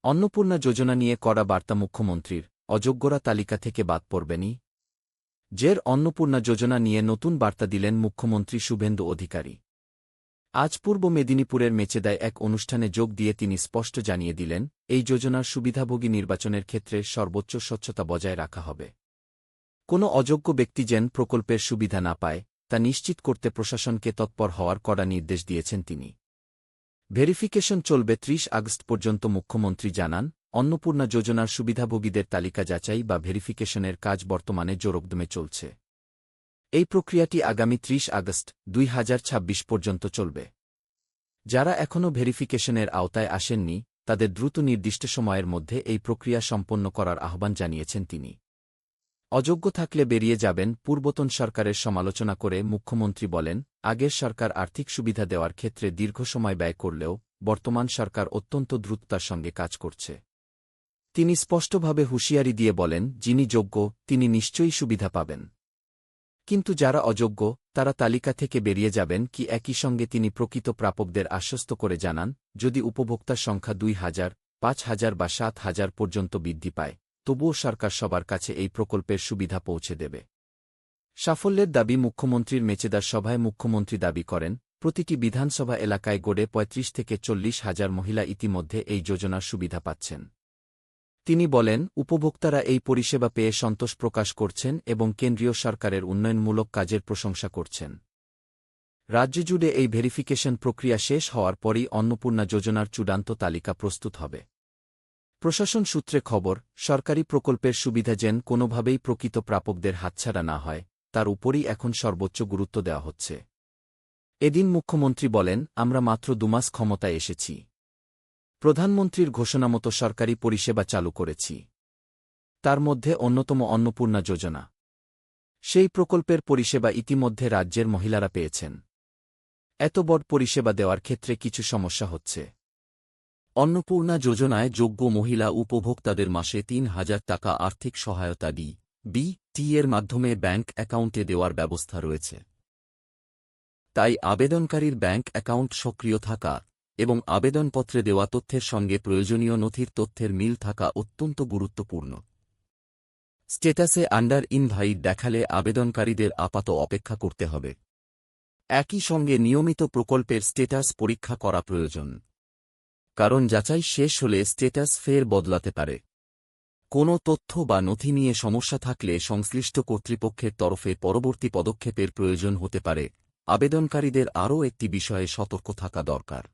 অন্নপূর্ণা যোজনা নিয়ে কড়া বার্তা মুখ্যমন্ত্রীর, অযোগ্যরা তালিকা থেকে বাদ পড়বেনি। অন্নপূর্ণা যোজনা নিয়ে নতুন বার্তা দিলেন মুখ্যমন্ত্রী শুভেন্দু অধিকারী। আজ পূর্ব মেদিনীপুরের মেচেদায় এক অনুষ্ঠানে যোগ দিয়ে তিনি স্পষ্ট জানিয়ে দিলেন, এই যোজনার সুবিধাভোগী নির্বাচনের ক্ষেত্রে সর্বোচ্চ স্বচ্ছতা বজায় রাখা হবে। কোনো অযোগ্য ব্যক্তি যেন প্রকল্পের সুবিধা না পায়, তা নিশ্চিত করতে প্রশাসনকে তৎপর হওয়ার কড়া নির্দেশ দিয়েছেন তিনি। ভেরিফিকেশন চলবে ৩০ আগস্ট পর্যন্ত। মুখ্যমন্ত্রী জানান, অন্নপূর্ণা যোজনার সুবিধাভোগীদের তালিকা যাচাই বা ভেরিফিকেশনের কাজ বর্তমানে জোরকদমে চলছে। এই প্রক্রিয়াটি আগামী ৩০ আগস্ট ২০২৬ পর্যন্ত চলবে। যারা এখনও ভেরিফিকেশনের আওতায় আসেননি, তাদের দ্রুত নির্দিষ্ট সময়ের মধ্যে এই প্রক্রিয়া সম্পন্ন করার আহ্বান জানিয়েছেন তিনি। অযোগ্য থাকলে বেরিয়ে যাবেন। পূর্বতন সরকারের সমালোচনা করে মুখ্যমন্ত্রী বলেন, আগের সরকার আর্থিক সুবিধা দেওয়ার ক্ষেত্রে দীর্ঘ সময় ব্যয় করলেও বর্তমান সরকার অত্যন্ত দ্রুততার সঙ্গে কাজ করছে। তিনি স্পষ্টভাবে হুঁশিয়ারি দিয়ে বলেন, যিনি যোগ্য তিনি নিশ্চয়ই সুবিধা পাবেন, কিন্তু যারা অযোগ্য তারা তালিকা থেকে বেরিয়ে যাবেন কি। একই সঙ্গে তিনি প্রকৃত প্রাপকদের আশ্বস্ত করে জানান, যদি উপভোক্তার সংখ্যা ২,০০০, ৫,০০০ বা ৭,০০০ পর্যন্ত বৃদ্ধি পায়, তবুও সরকার সবার কাছে এই প্রকল্পের সুবিধা পৌঁছে দেবে। সাফল্যের দাবি মুখ্যমন্ত্রীর মেচেদার সভায় মুখ্যমন্ত্রী দাবি করেন, প্রতিটি বিধানসভা এলাকায় গড়ে ৩৫ থেকে ৪০,০০০ মহিলা ইতিমধ্যে এই যোজনার সুবিধা পাচ্ছেন। তিনি বলেন, উপভোক্তারা এই পরিষেবা পেয়ে সন্তোষ প্রকাশ করছেন এবং কেন্দ্রীয় সরকারের উন্নয়নমূলক কাজের প্রশংসা করছেন। রাজ্য জুড়ে এই ভেরিফিকেশন প্রক্রিয়া শেষ হওয়ার পরই অন্নপূর্ণা যোজনার চূড়ান্ত তালিকা প্রস্তুত হবে। প্রশাসন সূত্রে খবর, সরকারি প্রকল্পের সুবিধা যেন কোনোভাবেই প্রকৃত প্রাপকদের হাতছাড়া না হয়, তার উপরই এখন সর্বোচ্চ গুরুত্ব দেওয়া হচ্ছে। এদিন মুখ্যমন্ত্রী বলেন, আমরা মাত্র ২ মাস ক্ষমতায় এসেছি। প্রধানমন্ত্রীর ঘোষণামতো সরকারি পরিষেবা চালু করেছি। তার মধ্যে অন্যতম অন্নপূর্ণা যোজনা। সেই প্রকল্পের পরিষেবা ইতিমধ্যে রাজ্যের মহিলারা পেয়েছেন। এত বড় পরিষেবা দেওয়ার ক্ষেত্রে কিছু সমস্যা হচ্ছে। অন্নপূর্ণা যোজনায় যোগ্য মহিলা উপভোক্তাদের মাসে ৩,০০০ টাকা আর্থিক সহায়তা ডি.বি.টি এর মাধ্যমে ব্যাংক অ্যাকাউন্টে দেওয়ার ব্যবস্থা রয়েছে। তাই আবেদনকারীর ব্যাংক অ্যাকাউন্ট সক্রিয় থাকা এবং আবেদনপত্রে দেওয়া তথ্যের সঙ্গে প্রয়োজনীয় নথির তথ্যের মিল থাকা অত্যন্ত গুরুত্বপূর্ণ। স্ট্যাটাসে আন্ডার ইনভাইট দেখালে আবেদনকারীদের আপাত অপেক্ষা করতে হবে। একই সঙ্গে নিয়মিত প্রকল্পের স্ট্যাটাস পরীক্ষা করা প্রয়োজন, কারণ যাচাই শেষ হলে স্ট্যাটাস ফের বদলাতে পারে। কোনো তথ্য বা নথি নিয়ে সমস্যা থাকলে সংশ্লিষ্ট কর্তৃপক্ষের তরফে পরবর্তী পদক্ষেপের প্রয়োজন হতে পারে। আবেদনকারীদের আরও একটি বিষয়ে সতর্ক থাকা দরকার।